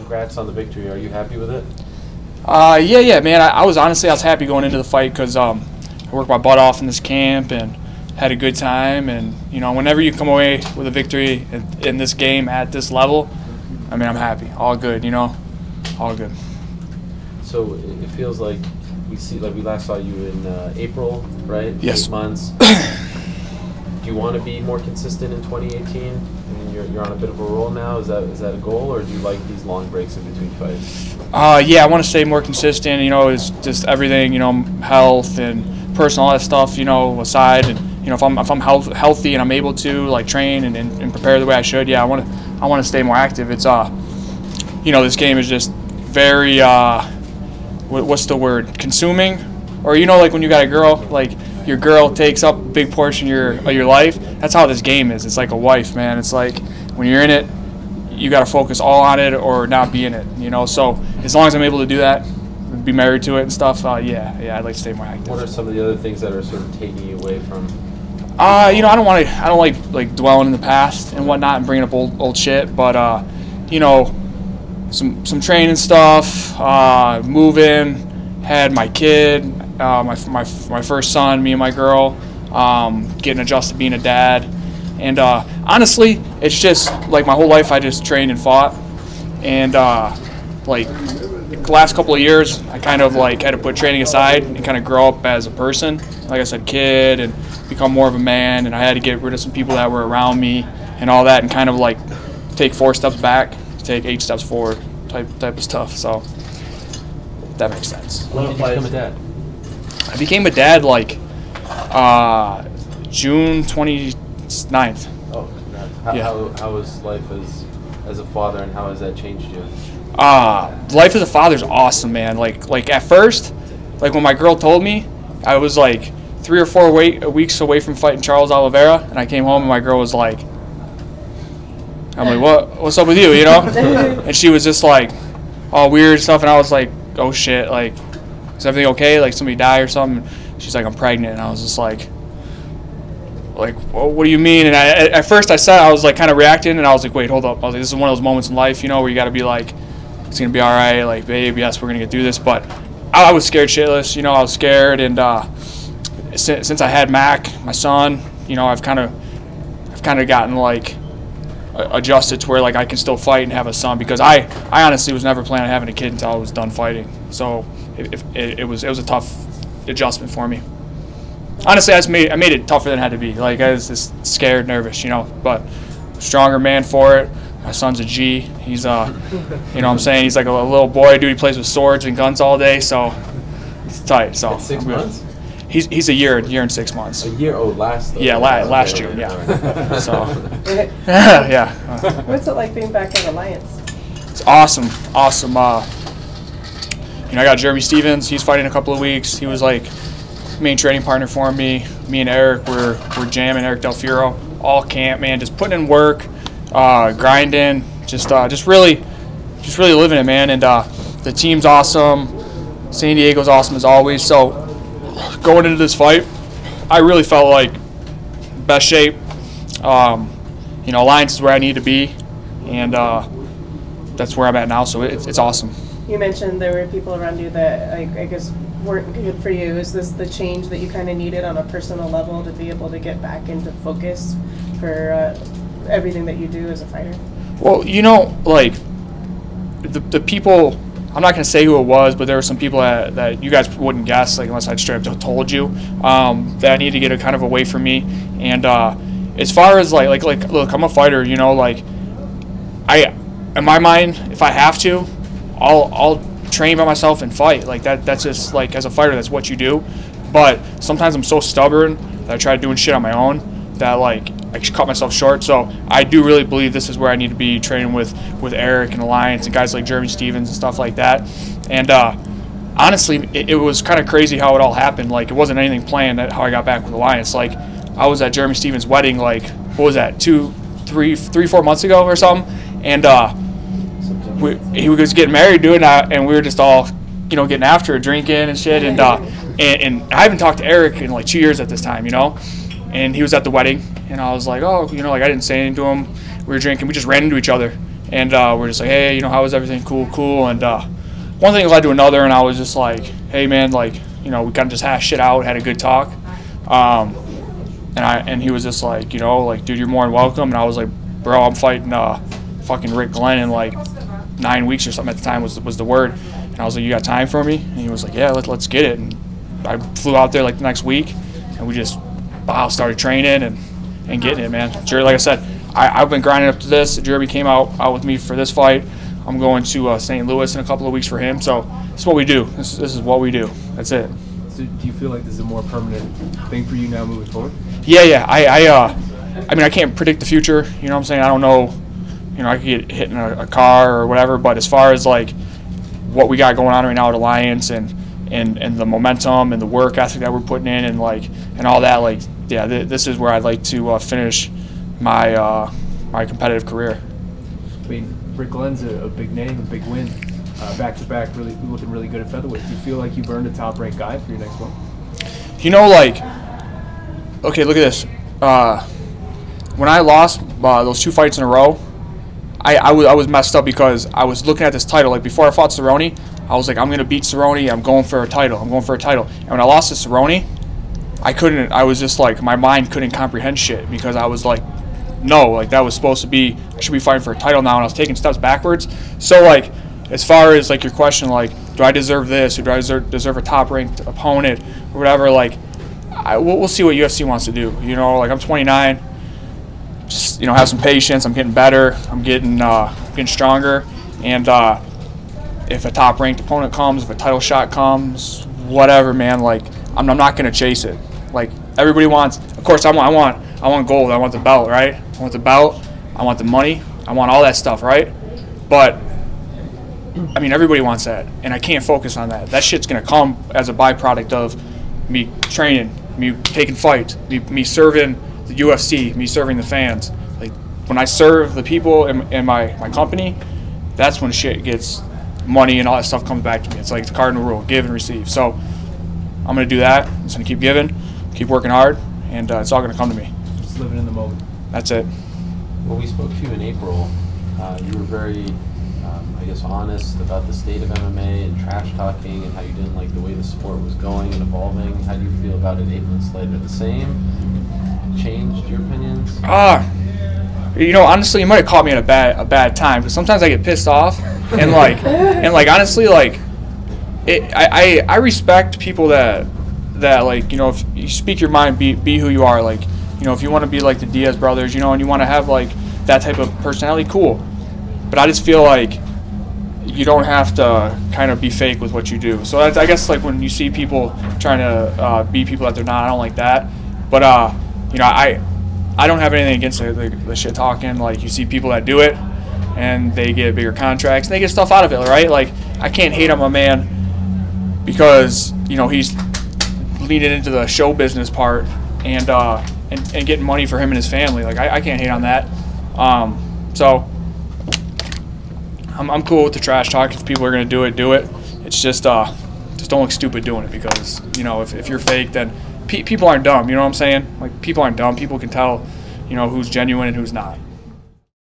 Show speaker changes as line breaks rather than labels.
congrats on the victory. Are you happy with it?
Yeah, man. I was happy going into the fight because I worked my butt off in this camp and had a good time. And whenever you come away with a victory in this game at this level, I mean, I'm happy. All good, all good.
So it feels like we last saw you in April, right?
Yes.
8 months. Do you want to be more consistent in 2018? I mean, you're on a bit of a roll now. Is that a goal, or do you like these long breaks in between fights?
Yeah, I want to stay more consistent. It's just everything, health and personal, all that stuff, aside. And if I'm healthy and I'm able to train and prepare the way I should, yeah, I want to stay more active. It's this game is just very what's the word? Consuming, or like when you got a girl, your girl takes up a big portion of your life. That's how this game is. It's like a wife, man. It's like when you're in it, you got to focus all on it or not be in it, So as long as I'm able to do that, be married to it and stuff, yeah, I'd like to stay more active.
What are some of the other things that are sort of taking you away from?
I don't like dwelling in the past and whatnot and bringing up old shit, but some training stuff, moving, had my kid. My first son, me and my girl, getting adjusted to being a dad. And honestly, it's just my whole life I just trained and fought. And the last couple of years, I kind of had to put training aside and kind of grow up as a person. Like I said, kid, and become more of a man. And I had to get rid of some people that were around me and all that, and kind of take 4 steps back, take 8 steps forward, type of stuff. So that makes sense.
When did you become a dad?
I became a dad June 29th.
Oh, how was life as a father, and how has that changed you?
Life as a father is awesome, man. At first, when my girl told me, I was 3 or 4 weeks away from fighting Charles Oliveira, and I came home and my girl was like, I'm like, what's up with you, And she was just all weird stuff, and I was like, oh shit, is everything okay? Somebody die or something? She's like, I'm pregnant. And I was just like, well, what do you mean? And at first I was kind of reacting, and I was like, wait, hold up. I was like, this is one of those moments in life, where you got to be it's going to be all right. Babe, yes, we're going to get through this. But I was scared shitless. I was scared. And since I had Mac, my son, I've kind of gotten adjusted to where I can still fight and have a son, because I honestly was never planning on having a kid until I was done fighting. So it was a tough adjustment for me. Honestly, I made it tougher than it had to be. I was just scared, nervous, but stronger man for it. My son's a G. He's what I'm saying, he's like a little boy, dude. He plays with swords and guns all day, so it's tight. So
at 6 months?
He's a year and 6 months.
A year? Oh, last
June, yeah. So yeah.
What's it like being back in Alliance?
It's awesome. I got Jeremy Stevens. He's fighting in a couple of weeks. He was main training partner for me. Me and Eric we're jamming. Eric Del Fiero, all camp, man. Just putting in work, grinding. Just really living it, man. And the team's awesome. San Diego's awesome as always. So going into this fight, I really felt best shape. Alliance is where I need to be, and that's where I'm at now. So it's awesome.
You mentioned there were people around you that I guess weren't good for you. Is this the change that you kind of needed on a personal level to be able to get back into focus for everything that you do as a fighter?
Well, the people, I'm not going to say who it was, but there were some people that you guys wouldn't guess, unless I'd straight up told you, that I need to get a kind of away from me. And as far as look, I'm a fighter, I, in my mind, if I have to, I'll train by myself and fight. That's just as a fighter, that's what you do. But sometimes I'm so stubborn that I try doing shit on my own that I cut myself short. So I do really believe this is where I need to be training with Eric and Alliance and guys like Jeremy Stevens and stuff like that. And honestly, it was kind of crazy how it all happened. It wasn't anything planned how I got back with Alliance. I was at Jeremy Stevens' wedding, what was that, 4 months ago or something, and he was getting married, dude, and we were just all, getting after it, drinking and shit, and I haven't talked to Eric in 2 years at this time, and he was at the wedding, and I was like, oh, I didn't say anything to him. We were drinking, we just ran into each other, and we're just like, hey, you know, how was everything? Cool. And one thing led to another, and I was just like, hey, man, like, you know, we kind of just hashed shit out, had a good talk. And he was just like, you know, like, dude, you're more than welcome. And I was like, bro, I'm fighting fucking Rick Glenn in like 9 weeks or something at the time was the word. And I was like, you got time for me? And he was like, yeah, let's get it. And I flew out there like the next week, and we just started training and getting it, man. Jury, like I said, I've been grinding up to this. Jury came out with me for this fight. I'm going to St. Louis in a couple of weeks for him. So this is what we do. This is what we do. That's it.
So do you feel like this is a more permanent thing for you now moving forward?
Yeah. I mean, I can't predict the future. You know what I'm saying? I don't know. You know, I could get hit in a car or whatever. But as far as like what we got going on right now at Alliance and the momentum and the work ethic that we're putting in and all that, like, yeah, this is where I'd like to finish my my competitive career.
I mean, Rick Glenn's a big name, a big win, back to back, really looking really good at featherweight. Do you feel like you've earned a top ranked guy for your next one?
You know, like, okay, look at this. When I lost those 2 fights in a row, I was messed up because I was looking at this title. Like, before I fought Cerrone, I was like, I'm going to beat Cerrone. I'm going for a title. And when I lost to Cerrone, I was just like, my mind couldn't comprehend shit because I was like, no, like, that was supposed to be, I should be fighting for a title now, and I was taking steps backwards. So, like, as far as, like, your question, like, do I deserve this, or do I deserve a top-ranked opponent, or whatever, like, we'll see what UFC wants to do. You know, like, I'm 29, just, you know, have some patience. I'm getting better. I'm getting stronger. And if a top-ranked opponent comes, if a title shot comes, whatever, man, like, I'm not going to chase it. Like, everybody wants, of course, I want gold. I want the belt, right? I want the belt. I want the money. I want all that stuff, right? But, I mean, everybody wants that, and I can't focus on that. That shit's going to come as a byproduct of me training, me taking fights, me serving the UFC, me serving the fans. Like, when I serve the people in my company, that's when shit gets, money and all that stuff comes back to me. It's like the cardinal rule, give and receive. So I'm going to do that. I'm just going to keep giving, keep working hard, and it's all going to come to me.
Just living in the moment.
That's it.
When we spoke to you in April, you were very, I guess, honest about the state of MMA and trash talking and how you didn't like the way the sport was going and evolving. How do you feel about it 8 months later? The same? Changed your opinions?
You know, honestly, you might have caught me at a bad time, because sometimes I get pissed off, and like honestly, like, I respect people that like, you know, if you speak your mind, be who you are. Like, you know, if you want to be like the Diaz brothers, you know, and you want to have like that type of personality, cool. But I just feel like you don't have to kind of be fake with what you do. So I guess, like, when you see people trying to be people that they're not, I don't like that. But you know, I don't have anything against the shit talking. Like, you see people that do it, and they get bigger contracts, and they get stuff out of it, right? Like, I can't hate on my man because, you know, he's leaning into the show business part and getting money for him and his family. Like, I can't hate on that. So I'm cool with the trash talk. If people are gonna do it. It's just don't look stupid doing it, because, you know, if you're fake, then people aren't dumb. You know what I'm saying? Like, people aren't dumb. People can tell, you know, who's genuine and who's not.